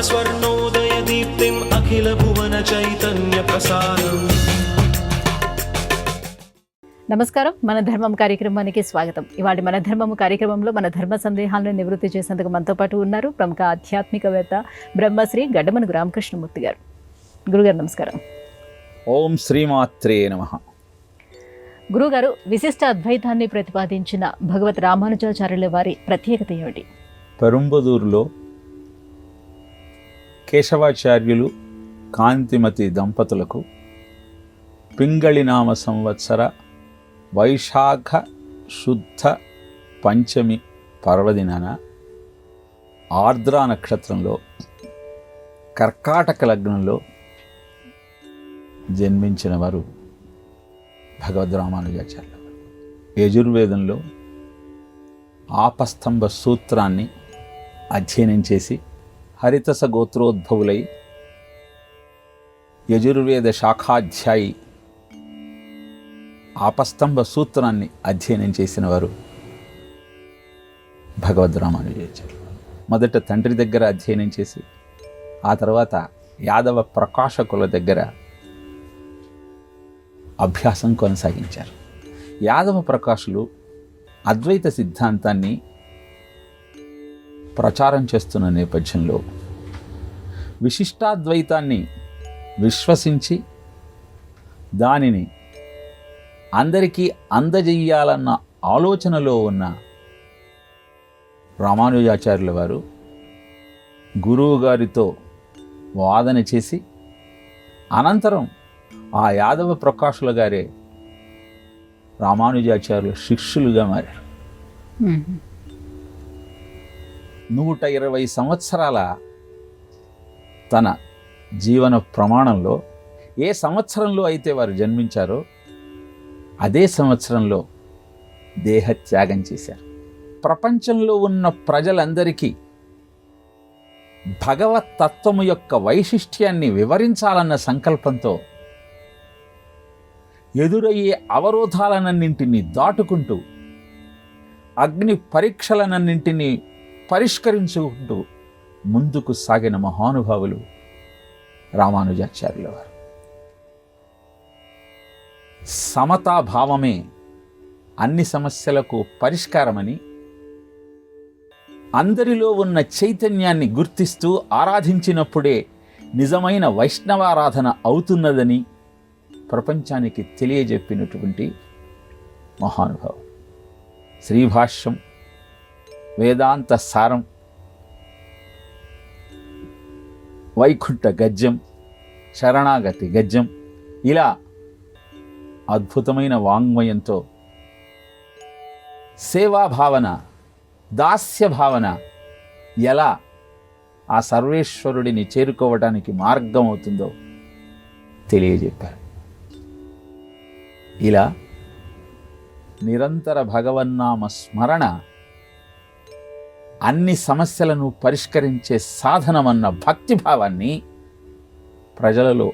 స్వర్ణోదయదీప్తిం అఖిల భువన చైతన్య ప్రసారం. నమస్కారం. మన ధర్మం కార్యక్రమానికి స్వాగతం. ఇవాళ మన ధర్మం కార్యక్రమంలో మన ధర్మ సందేహాలను నివృత్తి చేసేందుకు మనతో పాటు ఉన్నారు ప్రముఖ ఆధ్యాత్మికవేత్త బ్రహ్మశ్రీ గడ్డమనుగు రామకృష్ణమూర్తి గారు. గురుగారు నమస్కారం. ఓం శ్రీమాత్రే నమః. గురుగారు, విశిష్ట అద్వైతాన్ని ప్రతిపాదించిన భగవత్ రామానుజాచార్యుల వారి ప్రత్యేకత ఏమిటి? పెరుంబదూరులో కేశవాచార్యులు కాంతిమతి దంపతులకు పింగళినామ సంవత్సర వైశాఖ శుద్ధ పంచమి పర్వదినాన ఆర్ద్రా నక్షత్రంలో కర్కాటక లగ్నంలో జన్మించిన వారు భగవద్ రామానుజాచార్యులు. యజుర్వేదంలో ఆపస్తంభ సూత్రాన్ని అధ్యయనం చేసి హరితస గోత్రోద్భవులై యజుర్వేద శాఖాధ్యాయి ఆపస్తంభ సూత్రాన్ని అధ్యయనం చేసిన వారు భగవద్ రామానుజాచార్యులు. మొదట తండ్రి దగ్గర అధ్యయనం చేసి ఆ తర్వాత యాదవ ప్రకాశకుల దగ్గర అభ్యాసం కొనసాగించారు. యాదవ ప్రకాశులు అద్వైత సిద్ధాంతాన్ని ప్రచారం చేస్తున్న నేపథ్యంలో విశిష్టాద్వైతాన్ని విశ్వసించి దానిని అందరికీ అందజేయాలన్న ఆలోచనలో ఉన్న రామానుజాచార్యుల వారు గురువు గారితో వాదన చేసి అనంతరం ఆ యాదవ ప్రకాశుల గారే రామానుజాచార్యుల శిష్యులుగా మారారు. 120 సంవత్సరాల తన జీవన ప్రమాణంలో ఏ సంవత్సరంలో అయితే వారు జన్మించారో అదే సంవత్సరంలో దేహత్యాగం చేశారు. ప్రపంచంలో ఉన్న ప్రజలందరికీ భగవత్ తత్వము యొక్క వైశిష్ట్యాన్ని వివరించాలన్న సంకల్పంతో ఎదురయ్యే అవరోధాలనన్నింటినీ దాటుకుంటూ అగ్ని పరీక్షలనన్నింటినీ పరిష్కరించుకుంటూ ముందుకు సాగిన మహానుభావులు రామానుజాచార్యుల వారు. సమతాభావమే అన్ని సమస్యలకు పరిష్కారమని, అందరిలో ఉన్న చైతన్యాన్ని గుర్తిస్తూ ఆరాధించినప్పుడే నిజమైన వైష్ణవారాధన అవుతున్నదని ప్రపంచానికి తెలియజెప్పినటువంటి మహానుభావం. శ్రీభాష్యం, వేదాంత సారం, వైకుంఠ గద్యం, శరణాగతి గద్యం, ఇలా అద్భుతమైన వాంగ్మయంతో సేవాభావన, దాస్య భావన ఎలా ఆ సర్వేశ్వరుడిని చేరుకోవడానికి మార్గం అవుతుందో తెలియజెప్పారు. ఇలా నిరంతర భగవన్నామ స్మరణ అన్ని సమస్యలను పరిష్కరించే సాధనమన్న భక్తిభావాన్ని ప్రజలలో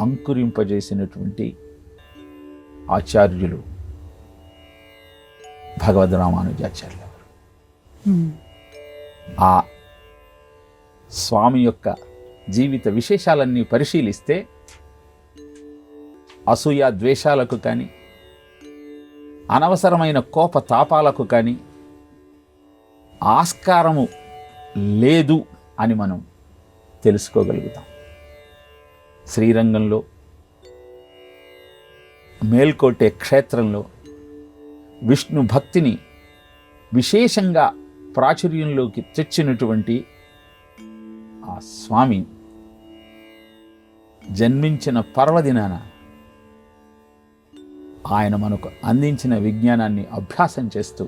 అంకురింపజేసినటువంటి ఆచార్యులు భగవద్ రామానుజాచార్యులు. ఆ స్వామి యొక్క జీవిత విశేషాలన్నీ పరిశీలిస్తే అసూయ ద్వేషాలకు కానీ, అనవసరమైన కోపతాపాలకు కానీ ఆస్కారము లేదు అని మనం తెలుసుకోగలుగుతాం. శ్రీరంగంలో మేల్కోటే క్షేత్రంలో విష్ణు భక్తిని విశేషంగా ప్రాచుర్యంలోకి తెచ్చినటువంటి ఆ స్వామి జన్మించిన పర్వదినాన ఆయన మనకు అందించిన విజ్ఞానాన్ని అభ్యాసం చేస్తూ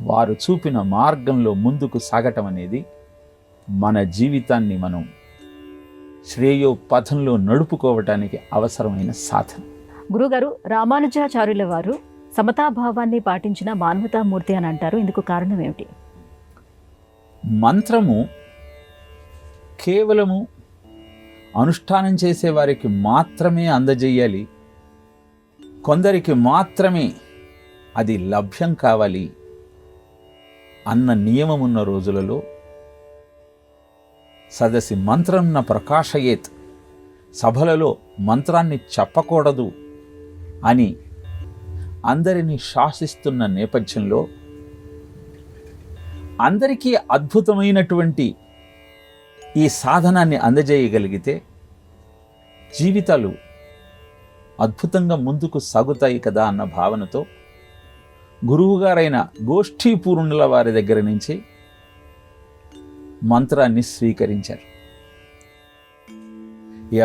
వారు చూపిన మార్గంలో ముందుకు సాగటం అనేది మన జీవితాన్ని మనం శ్రేయోపథంలో నడుపుకోవటానికి అవసరమైన సాధన. గురుగారు, రామానుజాచార్యుల వారు సమతాభావాన్ని పాటించిన మానవతామూర్తి అని అంటారు. ఇందుకు కారణం ఏమిటి? మంత్రము కేవలము అనుష్ఠానం చేసేవారికి మాత్రమే అందజేయాలి, కొందరికి మాత్రమే అది లభ్యం కావాలి అన్న నియమమున్న రోజులలో సదసి మంత్రం న ప్రకాశయేత్, సభలలో మంత్రాన్ని చెప్పకూడదు అని అందరినీ శాసిస్తున్న నేపథ్యంలో అందరికీ అద్భుతమైనటువంటి ఈ సాధనాన్ని అందజేయగలిగితే జీవితాలు అద్భుతంగా ముందుకు సాగుతాయి కదా అన్న భావనతో గురువుగారైన గోష్ఠీపూర్ణుల వారి దగ్గర నుంచి మంత్రాన్ని స్వీకరించారు.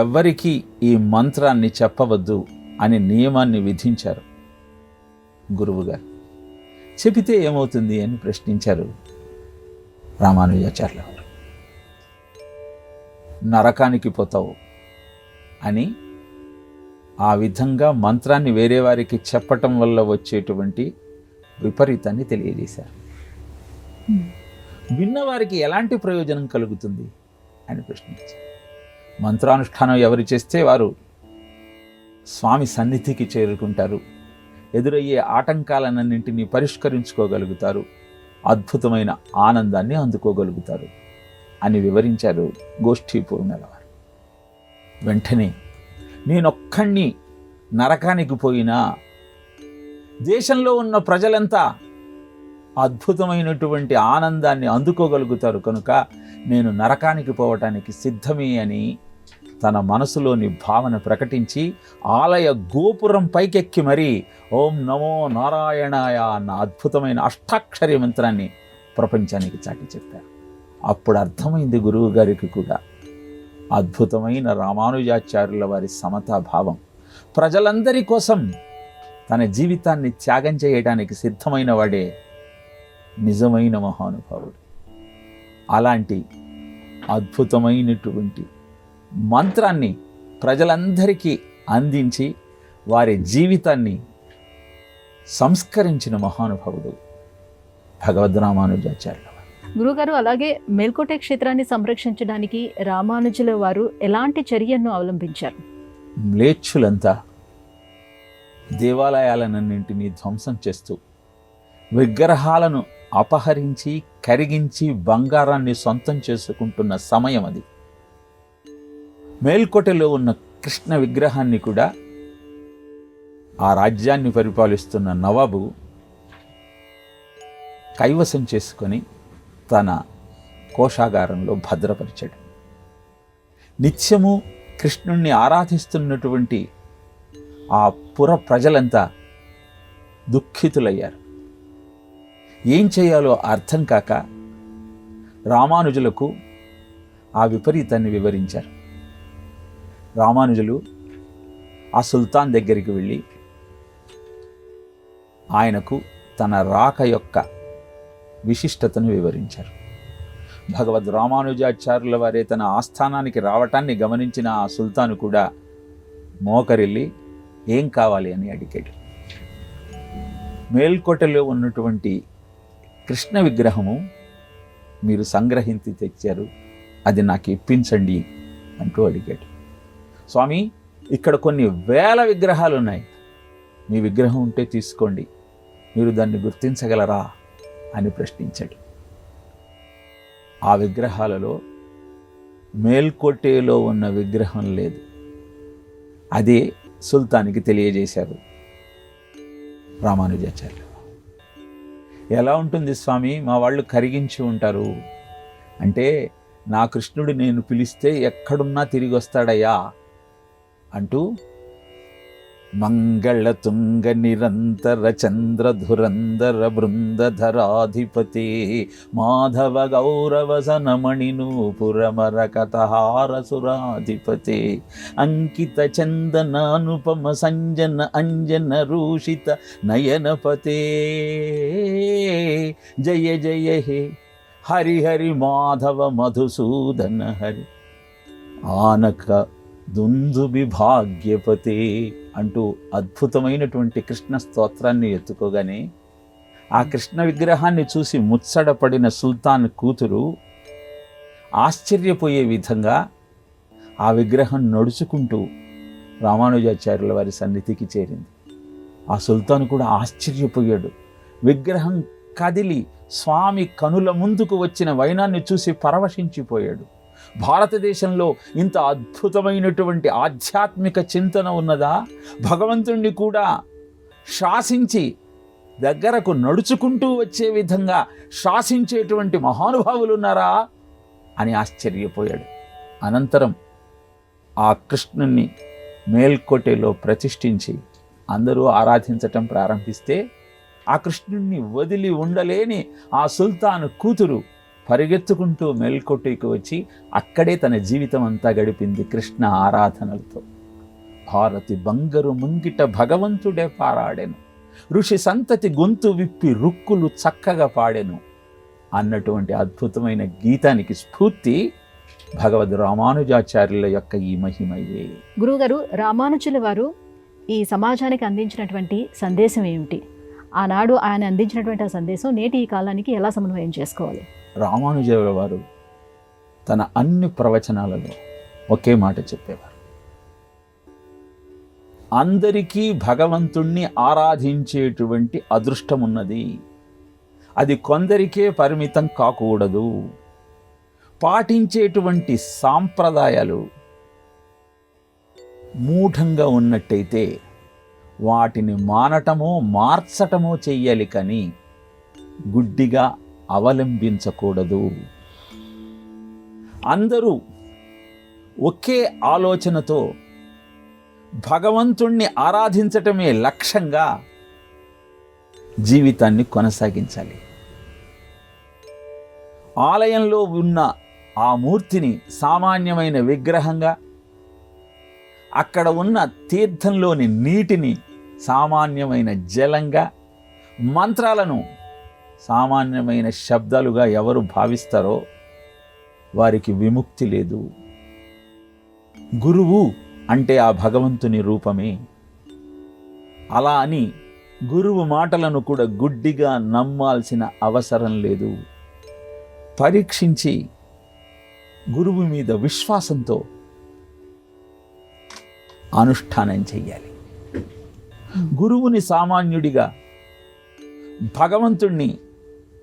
ఎవ్వరికీ ఈ మంత్రాన్ని చెప్పవద్దు అని నియమాన్ని విధించారు గురువుగారు. చెబితే ఏమవుతుంది అని ప్రశ్నించారు రామానుజాచార్యుల వారు. నరకానికి పోతావు అని ఆ విధంగా మంత్రాన్ని వేరే వారికి చెప్పటం వల్ల వచ్చేటువంటి విపరీతాన్ని తెలియజేశారు. విన్నవారికి ఎలాంటి ప్రయోజనం కలుగుతుంది అని ప్రశ్నించారు. మంత్రానుష్ఠానం ఎవరు చేస్తే వారు స్వామి సన్నిధికి చేరుకుంటారు, ఎదురయ్యే ఆటంకాలన్నింటినీ పరిష్కరించుకోగలుగుతారు, అద్భుతమైన ఆనందాన్ని అందుకోగలుగుతారు అని వివరించారు గోష్ఠీపూర్ణుల వారు. వెంటనే నేనొక్కడిని నరకానికి పోయినా దేశంలో ఉన్న ప్రజలంతా అద్భుతమైనటువంటి ఆనందాన్ని అందుకోగలుగుతారు కనుక నేను నరకానికి పోవటానికి సిద్ధమే అని తన మనసులోని భావన ప్రకటించి ఆలయ గోపురం పైకెక్కి మరీ ఓం నమో నారాయణాయ అన్న అద్భుతమైన అష్టాక్షరి మంత్రాన్ని ప్రపంచానికి చాటి చెప్పారు. అప్పుడు అర్థమైంది గురువు గారికి కూడా అద్భుతమైన రామానుజాచార్యుల వారి సమతాభావం, ప్రజలందరి కోసం తన జీవితాన్ని త్యాగం చేయడానికి సిద్ధమైన వాడే నిజమైన మహానుభావుడు. అలాంటి అద్భుతమైనటువంటి మంత్రాన్ని ప్రజలందరికీ అందించి వారి జీవితాన్ని సంస్కరించిన మహానుభావుడు భగవద్ రామానుజాచార్యుల వారు. గురుగారు, అలాగే మేల్కోటే క్షేత్రాన్ని సంరక్షించడానికి రామానుజుల వారు ఎలాంటి చర్యను అవలంబించారు? మ్లేచ్ఛులంతా దేవాలయాలన్నింటినీ ధ్వంసం చేస్తూ విగ్రహాలను అపహరించి కరిగించి బంగారాన్ని సొంతం చేసుకుంటున్న సమయం అది. మేల్కోటలో ఉన్న కృష్ణ విగ్రహాన్ని కూడా ఆ రాజ్యాన్ని పరిపాలిస్తున్న నవాబు కైవసం చేసుకొని తన కోశాగారంలో భద్రపరిచాడు. నిత్యము కృష్ణుణ్ణి ఆరాధిస్తున్నటువంటి ఆ పుర ప్రజలంతా దుఃఖితులయ్యారు. ఏం చేయాలో అర్థం కాక రామానుజులకు ఆ విపరీతాన్ని వివరించారు. రామానుజులు ఆ సుల్తాన్ దగ్గరికి వెళ్ళి ఆయనకు తన రాక యొక్క విశిష్టతను వివరించారు. భగవద్ రామానుజాచార్యుల వారే తన ఆస్థానానికి రావటాన్ని గమనించిన ఆ సుల్తాను కూడా మోకరిల్లి ఏం కావాలి అని అడిగాడు. మేల్కోటలో ఉన్నటువంటి కృష్ణ విగ్రహము మీరు సంగ్రహించి తెచ్చారు, అది నాకు ఇప్పించండి అంటూ అడిగాడు. స్వామి, ఇక్కడ కొన్ని వేల విగ్రహాలు ఉన్నాయి, మీ విగ్రహం ఉంటే తీసుకోండి, మీరు దాన్ని గుర్తించగలరా అని ప్రశ్నించాడు. ఆ విగ్రహాలలో మేల్కోటేలో ఉన్న విగ్రహం లేదు. అదే సుల్తానికి తెలియజేశారు రామానుజాచార్యులు. ఎలా ఉంటుంది స్వామి, మా వాళ్ళు కరిగించి ఉంటారు అంటే, నా కృష్ణుడు నేను పిలిస్తే ఎక్కడున్నా తిరిగి వస్తాడయ్యా అంటూ మంగళతుంగ నిరంతర చంద్రధురందర బృందధరాధిపతి మాధవ గౌరవసనమణి నూపురమర కథహార సురాధిపతి అంకిత చందనానుపమ సంజన అంజన రూషిత నయనపతే జయ జయ హే హరి హరి మాధవ మధుసూదన హరి ఆనక దుందుబి భాగ్యపతే అంటూ అద్భుతమైనటువంటి కృష్ణ స్తోత్రాన్ని ఎత్తుకోగానే ఆ కృష్ణ విగ్రహాన్ని చూసి ముచ్చటపడిన సుల్తాన్ కూతురు ఆశ్చర్యపోయే విధంగా ఆ విగ్రహం నడుచుకుంటూ రామానుజాచార్యుల వారి సన్నిధికి చేరింది. ఆ సుల్తాన్ కూడా ఆశ్చర్యపోయాడు. విగ్రహం కదిలి స్వామి కనుల ముందుకు వచ్చిన వైనాన్ని చూసి పరవశించిపోయాడు. భారతదేశంలో ఇంత అద్భుతమైనటువంటి ఆధ్యాత్మిక చింతన ఉన్నదా? భగవంతుణ్ణి కూడా శాసించి దగ్గరకు నడుచుకుంటూ వచ్చే విధంగా శాసించేటువంటి మహానుభావులు ఉన్నారా అని ఆశ్చర్యపోయాడు. అనంతరం ఆ కృష్ణుణ్ణి మేల్కోటెలో ప్రతిష్ఠించి అందరూ ఆరాధించటం ప్రారంభిస్తే ఆ కృష్ణుణ్ణి వదిలి ఉండలేని ఆ సుల్తాను కూతురు పరిగెత్తుకుంటూ మేల్కోటెకు వచ్చి అక్కడే తన జీవితం అంతా గడిపింది కృష్ణ ఆరాధనలతో. భారతి బంగరు ముంగిట భగవంతుడే పారాడెను, ఋషి సంతతి గొంతు విప్పి రుక్కులు చక్కగా పాడెను అన్నటువంటి అద్భుతమైన గీతానికి స్ఫూర్తి భగవద్ రామానుజాచార్యుల యొక్క ఈ మహిమయే. గురువుగారు, రామానుజుల వారు ఈ సమాజానికి అందించినటువంటి సందేశం ఏమిటి? ఆనాడు ఆయన అందించినటువంటి ఆ సందేశం నేటి ఈ కాలానికి ఎలా సమన్వయం చేసుకోవాలి? రామానుజుల వారు తన అన్ని ప్రవచనాలలో ఒకే మాట చెప్పేవారు, అందరికీ భగవంతుణ్ణి ఆరాధించేటువంటి అదృష్టం ఉన్నది, అది కొందరికే పరిమితం కాకూడదు. పాటించేటువంటి సాంప్రదాయాలు మూఢంగా ఉన్నట్టయితే వాటిని మానటమో మార్చటమో చెయ్యాలి, కానీ గుడ్డిగా అవలంబించకూడదు. అందరూ ఒకే ఆలోచనతో భగవంతుణ్ణి ఆరాధించటమే లక్ష్యంగా జీవితాన్ని కొనసాగించాలి. ఆలయంలో ఉన్న ఆ మూర్తిని సామాన్యమైన విగ్రహంగా, అక్కడ ఉన్న తీర్థంలోని నీటిని సామాన్యమైన జలంగా, మంత్రాలను సామాన్యమైన శబ్దాలుగా ఎవరు భావిస్తారో వారికి విముక్తి లేదు. గురువు అంటే ఆ భగవంతుని రూపమే. అలా అని గురువు మాటలను కూడా గుడ్డిగా నమ్మాల్సిన అవసరం లేదు. పరీక్షించి గురువు మీద విశ్వాసంతో అనుష్ఠానం చెయ్యాలి. గురువుని సామాన్యుడిగా, భగవంతుణ్ణి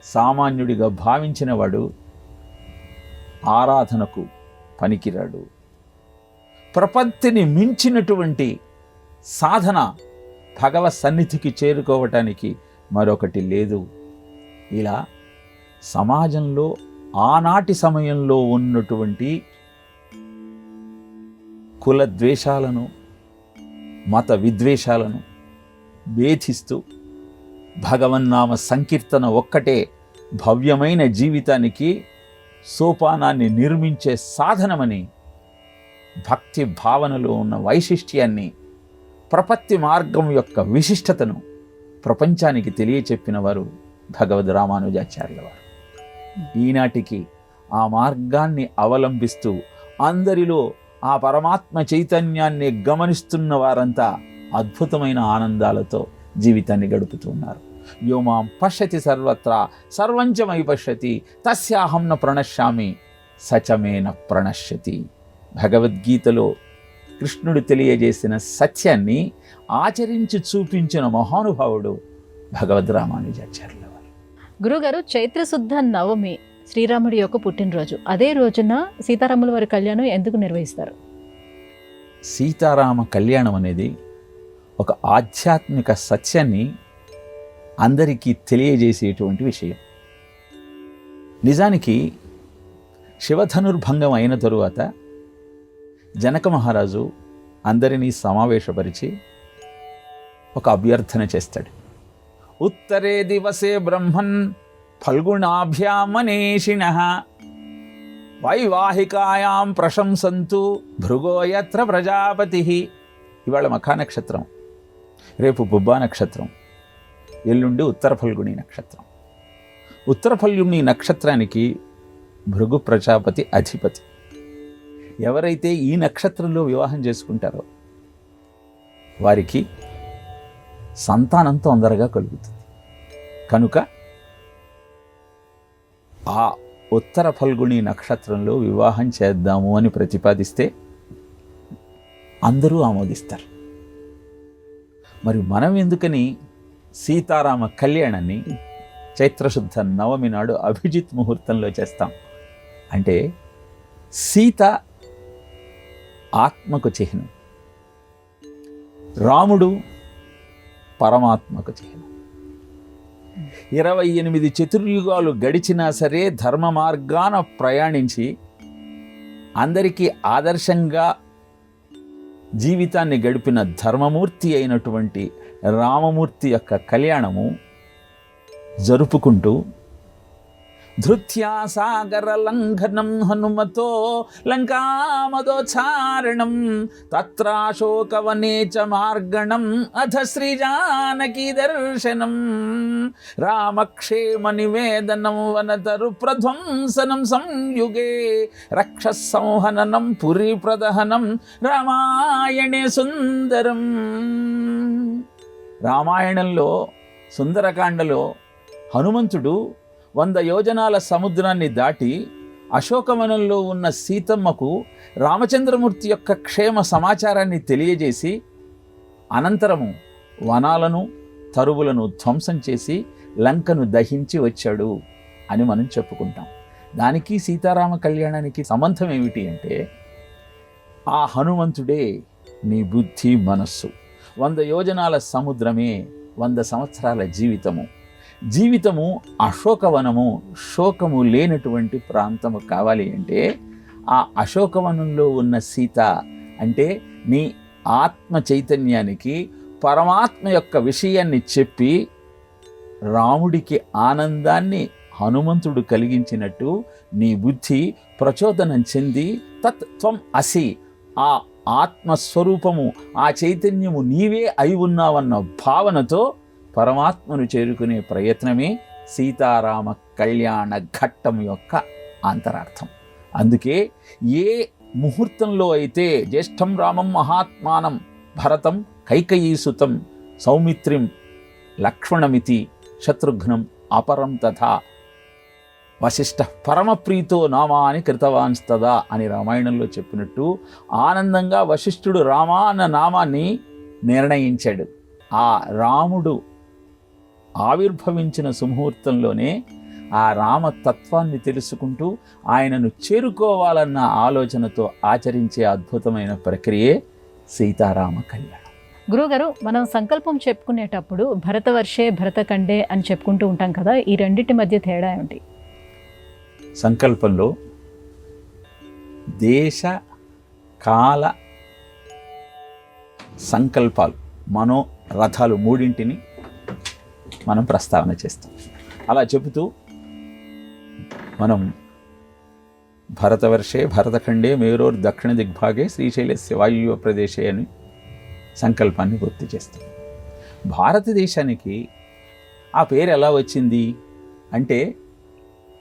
సామాన్యుడిగా భావించిన వాడు ఆరాధనకు పనికిరాడు. ప్రపత్తిని మించినటువంటి సాధన భగవత్ సన్నిధికి చేరుకోవటానికి మరొకటి లేదు. ఇలా సమాజంలో ఆనాటి సమయంలో ఉన్నటువంటి కుల ద్వేషాలను, మత విద్వేషాలను భేదిస్తూ భగవన్నామ సంకీర్తన ఒక్కటే భవ్యమైన జీవితానికి సోపానాన్ని నిర్మించే సాధనమని, భక్తి భావనలో ఉన్న వైశిష్ట్యాన్ని, ప్రపత్తి మార్గం యొక్క విశిష్టతను ప్రపంచానికి తెలియచెప్పిన వారు భగవద్ రామానుజాచార్యుల వారు. ఈనాటికి ఆ మార్గాన్ని అవలంబిస్తూ అందరిలో ఆ పరమాత్మ చైతన్యాన్ని గమనిస్తున్న వారంతా అద్భుతమైన ఆనందాలతో జీవితాన్ని గడుపుతున్నారు. యో మాం పశ్యతి సర్వత్రా సర్వంచమై పశ్యతి తస్యాహం న ప్రణశ్యామి సచమే న ప్రణశ్యతి. భగవద్గీతలో కృష్ణుడు తెలియజేసిన సత్యాన్ని ఆచరించి చూపించిన మహానుభావుడు భగవద్ రామానుజాచార్యుల వారు. గురుగారు, చైత్రశుద్ధ నవమి శ్రీరాముడి యొక్క పుట్టినరోజు. అదే రోజున సీతారాముల వారి కళ్యాణం ఎందుకు నిర్వహిస్తారు? సీతారామ కళ్యాణం అనేది ఒక ఆధ్యాత్మిక సత్యాన్ని అందరికీ తెలియజేసేటువంటి విషయం. నిజానికి శివధనుర్భంగం అయిన తరువాత జనక మహారాజు అందరినీ సమావేశపరిచి ఒక అభ్యర్థన చేస్తాడు. ఉత్తరే దివసే బ్రహ్మన్ ఫల్గుణాభ్యామనేషిణః వైవాహికాయాం ప్రశంసంతు భృగోయత్ర ప్రజాపతి. ఇవాళ మఖా నక్షత్రం, రేపు పుబ్బా నక్షత్రం, ఎల్లుండి ఉత్తర ఫల్గుణి నక్షత్రం. ఉత్తర ఫల్గుణి నక్షత్రానికి భృగు ప్రజాపతి అధిపతి. ఎవరైతే ఈ నక్షత్రంలో వివాహం చేసుకుంటారో వారికి సంతానం తొందరగా కలుగుతుంది. కనుక ఆ ఉత్తర ఫల్గుణి నక్షత్రంలో వివాహం చేద్దాము అని ప్రతిపాదిస్తే అందరూ ఆమోదిస్తారు. మరి మనం ఎందుకని సీతారామ కళ్యాణాన్ని చైత్రశుద్ధ నవమి నాడు అభిజిత్ ముహూర్తంలో చేస్తాం అంటే సీత ఆత్మకు చిహ్నం, రాముడు పరమాత్మకు చిహ్నం. 28 చతుర్యుగాలు గడిచినా సరే ధర్మ మార్గాన ప్రయాణించి అందరికీ ఆదర్శంగా జీవితాన్ని గడిపిన ధర్మమూర్తి అయినటువంటి రామమూర్తి యొక్క కళ్యాణము జరుపుకుంటూ ధృత్యా సాగర లంఘనం హనుమతో లంకామదోచారణం తత్రాశోకవనే చ మార్గణం అథ శ్రీజానకీ దర్శనం రామక్షేమ నివేదనం వనతరు ప్రధ్వంసనం సంయుగే రక్షసంహననం పురీ ప్రదహనం రామాయణే సుందరం. రామాయణంలో సుందరకాండలో హనుమంతుడు 100 యోజనాల సముద్రాన్ని దాటి అశోకవనంలో ఉన్న సీతమ్మకు రామచంద్రమూర్తి యొక్క క్షేమ సమాచారాన్ని తెలియజేసి అనంతరము వనాలను తరువులను ధ్వంసం చేసి లంకను దహించి వచ్చాడు అని మనం చెప్పుకుంటాం. దానికి సీతారామ కళ్యాణానికి సంబంధం ఏమిటి అంటే ఆ హనుమంతుడే నీ బుద్ధి మనస్సు. 100 యోజనాల సముద్రమే 100 సంవత్సరాల జీవితము అశోకవనము, శోకము లేనటువంటి ప్రాంతము కావాలి అంటే ఆ అశోకవనంలో ఉన్న సీత అంటే నీ ఆత్మ చైతన్యానికి పరమాత్మ యొక్క విషయాన్ని చెప్పి రాముడికి ఆనందాన్ని హనుమంతుడు కలిగించినట్టు నీ బుద్ధి ప్రచోదనం చెంది తత్ త్వం అసి, ఆ ఆత్మస్వరూపము ఆ చైతన్యము నీవే అయి ఉన్నావన్న భావనతో పరమాత్మను చేరుకునే ప్రయత్నమే సీతారామ కళ్యాణ ఘట్టం యొక్క అంతరార్థం. అందుకే ఏ ముహూర్తంలో అయితే జ్యేష్ఠం రామం మహాత్మానం భరతం కైకయీసుతం సౌమిత్రిం లక్ష్మణమితి శత్రుఘ్నం అపరం తథా వశిష్ఠ పరమప్రీతో నామాని కృతవాన్స్తదా అని రామాయణంలో చెప్పినట్టు ఆనందంగా వశిష్ఠుడు రామా అన్న నామాన్ని నిర్ణయించాడు. ఆ రాముడు ఆవిర్భవించిన సుముహూర్తంలోనే ఆ రామతత్వాన్ని తెలుసుకుంటూ ఆయనను చేరుకోవాలన్న ఆలోచనతో ఆచరించే అద్భుతమైన ప్రక్రియే సీతారామ కళ్యాణం. గురువుగారు, మనం సంకల్పం చెప్పుకునేటప్పుడు భరతవర్షే భరతఖండే అని చెప్పుకుంటూ ఉంటాం కదా, ఈ రెండింటి మధ్య తేడా ఏమిటి? సంకల్పంలో దేశ కాల సంకల్పాలు మనోరథాలు మూడింటిని మనం ప్రస్తావన చేస్తాం. అలా చెబుతూ మనం భరతవర్షే భరతఖండే మేరోర్ దక్షిణ దిగ్భాగే శ్రీశైలస్య వాయువ్య ప్రదేశే అని సంకల్పాన్ని పూర్తి చేస్తాం. భారతదేశానికి ఆ పేరు ఎలా వచ్చింది అంటే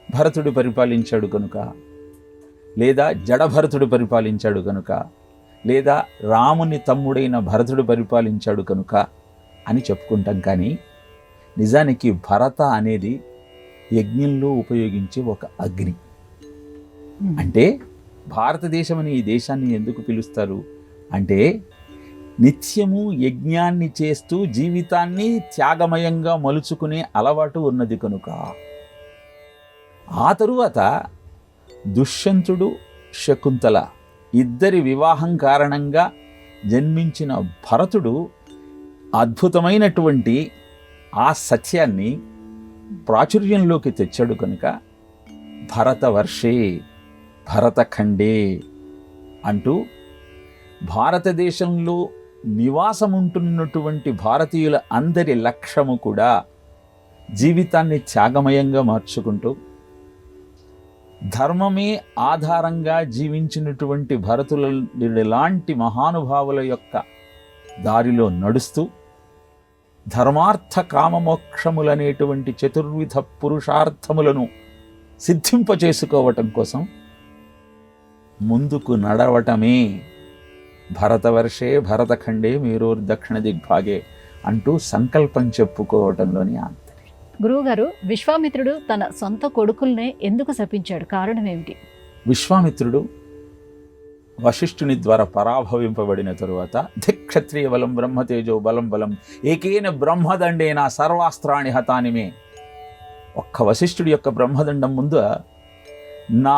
భరతుడు పరిపాలించాడు కనుక, లేదా జడభరతుడు పరిపాలించాడు కనుక, లేదా రాముని తమ్ముడైన భరతుడు పరిపాలించాడు కనుక అని చెప్పుకుంటాం. కానీ నిజానికి భరత అనేది యజ్ఞంలో ఉపయోగించే ఒక అగ్ని. అంటే భారతదేశం అని ఈ దేశాన్ని ఎందుకు పిలుస్తారు అంటే నిత్యము యజ్ఞాన్ని చేస్తూ జీవితాన్ని త్యాగమయంగా మలుచుకునే అలవాటు ఉన్నది కనుక. ఆ తరువాత దుష్యంతుడు శకుంతల ఇద్దరి వివాహం కారణంగా జన్మించిన భరతుడు అద్భుతమైనటువంటి ఆ సత్యాన్ని ప్రాచుర్యంలోకి తెచ్చాడు కనుక భరతవర్షే భరతఖండే అంటూ భారతదేశంలో నివాసముంటున్నటువంటి భారతీయుల అందరి లక్ష్యము కూడా జీవితాన్ని త్యాగమయంగా మార్చుకుంటూ ధర్మమే ఆధారంగా జీవించినటువంటి భరతుల లాంటి మహానుభావుల యొక్క దారిలో నడుస్తూ ధర్మార్థ కామమోక్షములనేటువంటి చతుర్విధ పురుషార్థములను సిద్ధింపచేసుకోవటం కోసం ముందుకు నడవటమే భరతవర్షే భరతఖండే మేరోర్ దక్షిణ దిగ్భాగే అంటూ సంకల్పం చెప్పుకోవటంలోని ఆంతర్యం. గురువుగారు, విశ్వామిత్రుడు తన సొంత కొడుకుల్నే ఎందుకు శపించాడు? కారణం ఏమిటి? విశ్వామిత్రుడు వశిష్ఠుని ద్వారా పరాభవింపబడిన తరువాత ధిక్షత్రియ బలం బ్రహ్మతేజో బలం బలం ఏకేన బ్రహ్మదండేన సర్వాస్త్రాణి హతానిమే, ఒక్క వశిష్ఠుడి యొక్క బ్రహ్మదండం ముందు నా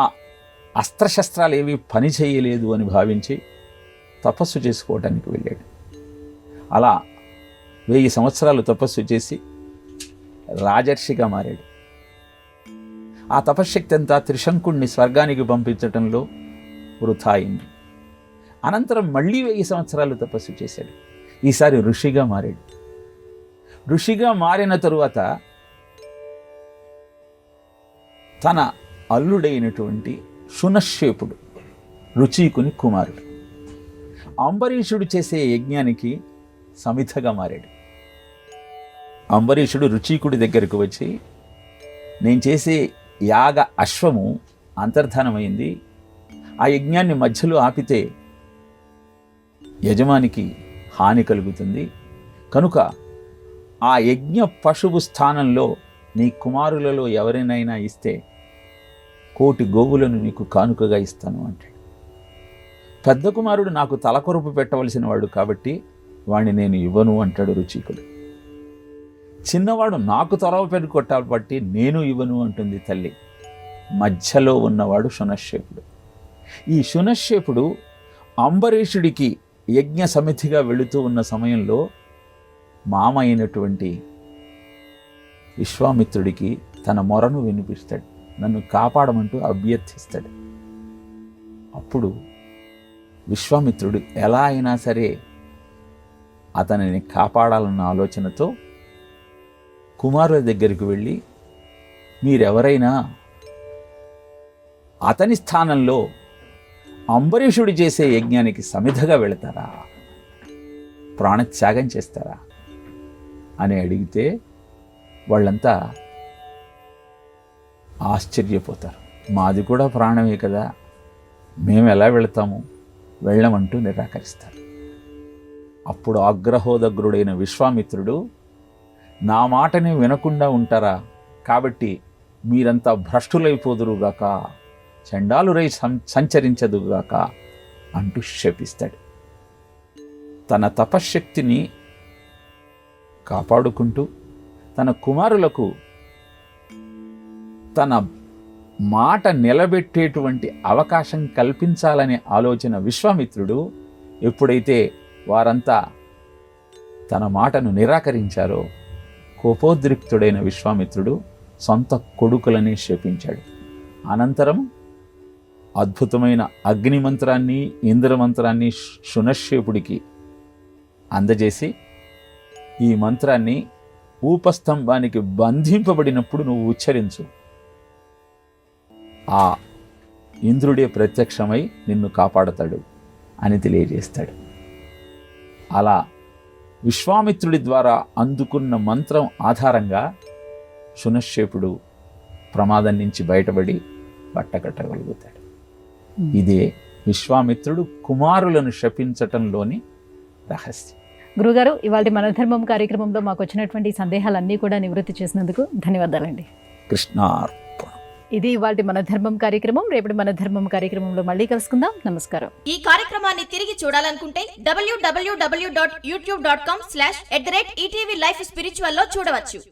అస్త్రశస్త్రాలు ఏవి పని చేయలేదు అని భావించి తపస్సు చేసుకోవటానికి వెళ్ళాడు. అలా 1000 సంవత్సరాలు తపస్సు చేసి రాజర్షిగా మారాడు. ఆ తపశ్శక్తి అంతా త్రిశంకుణ్ణి స్వర్గానికి పంపించటంలో వృథా అయింది. అనంతరం మళ్ళీ 1000 సంవత్సరాలు తపస్సు చేశాడు. ఈసారి ఋషిగా మారాడు. ఋషిగా మారిన తరువాత తన అల్లుడైనటువంటి శునశ్శేపుడు రుచీకుని కుమారుడు అంబరీషుడు చేసే యజ్ఞానికి సమిధగా మారాడు. అంబరీషుడు రుచీకుడి దగ్గరకు వచ్చి, నేను చేసే యాగ అశ్వము అంతర్ధానమైంది, ఆ యజ్ఞాన్ని మధ్యలో ఆపితే యజమానికి హాని కలుగుతుంది, కనుక ఆ యజ్ఞ పశువు స్థానంలో నీ కుమారులలో ఎవరినైనా ఇస్తే 1,000,000 గోవులను నీకు కానుకగా ఇస్తాను అంటాడు. పెద్ద కుమారుడు నాకు తలకొరుపు పెట్టవలసిన వాడు కాబట్టి వాణ్ణి నేను ఇవ్వను అంటాడు రుచీకుడు. చిన్నవాడు నాకు తొరవ పెట్టి కొట్టాలి బట్టి నేను ఇవ్వను అంటుంది తల్లి. మధ్యలో ఉన్నవాడు శునశ్శేపుడు. ఈ శునశ్శేపుడు అంబరీషుడికి యజ్ఞ సమితిగా వెళుతూ ఉన్న సమయంలో మామ అయినటువంటి విశ్వామిత్రుడికి తన మొరను వినిపిస్తాడు, నన్ను కాపాడమంటూ అభ్యర్థిస్తాడు. అప్పుడు విశ్వామిత్రుడు ఎలా అయినా సరే అతనిని కాపాడాలన్న ఆలోచనతో కుమారుల దగ్గరికి వెళ్ళి, మీరెవరైనా అతని స్థానంలో అంబరీషుడు చేసే యజ్ఞానికి సమిధగా వెళతారా, ప్రాణత్యాగం చేస్తారా అని అడిగితే వాళ్ళంతా ఆశ్చర్యపోతారు. మాది కూడా ప్రాణమే కదా, మేము ఎలా వెళతాము, వెళ్ళమంటూ నిరాకరిస్తారు. అప్పుడు ఆగ్రహోదగ్రుడైన విశ్వామిత్రుడు, నా మాటని వినకుండా ఉంటారా, కాబట్టి మీరంతా భ్రష్టులైపోదురుగాక, చండాలురై సంచరించదుగాక అంటూ శపిస్తాడు. తన తపశ్శక్తిని కాపాడుకుంటూ తన కుమారులకు తన మాట నిలబెట్టేటువంటి అవకాశం కల్పించాలనే ఆలోచన విశ్వామిత్రుడు ఎప్పుడైతే వారంతా తన మాటను నిరాకరించారో కోపోద్రిక్తుడైన విశ్వామిత్రుడు సొంత కొడుకులని శపించాడు. అనంతరం అద్భుతమైన అగ్నిమంత్రాన్ని ఇంద్రమంత్రాన్ని శునశ్శేపుడికి అందజేసి, ఈ మంత్రాన్ని ఊపస్తంభానికి బంధింపబడినప్పుడు నువ్వు ఉచ్చరించు, ఆ ఇంద్రుడే ప్రత్యక్షమై నిన్ను కాపాడతాడు అని తెలియజేస్తాడు. అలా విశ్వామిత్రుడి ద్వారా అందుకున్న మంత్రం ఆధారంగా శునశ్శేపుడు ప్రమాదం నుంచి బయటపడి బట్టకట్టగలుగుతాడు. ఇదే విశ్వామిత్రుడు కుమారులను శపించటంలోని రహస్యం. గురుగారు, ఇవాళ మన ధర్మం కార్యక్రమంలో మాకు వచ్చినటువంటి సందేహాలన్నీ కూడా నివృత్తి చేసినందుకు ధన్యవాదాలండి. కృష్ణార్పణ. ఇది ఇవాళ మన ధర్మం కార్యక్రమం. రేపటి మన ధర్మం కార్యక్రమంలో మళ్ళీ కలుసుకుందాం. నమస్కారం. ఈ కార్యక్రమాన్ని తిరిగి చూడాలనుకుంటే www.youtube.com/ETV Life Spiritual లో చూడవచ్చు.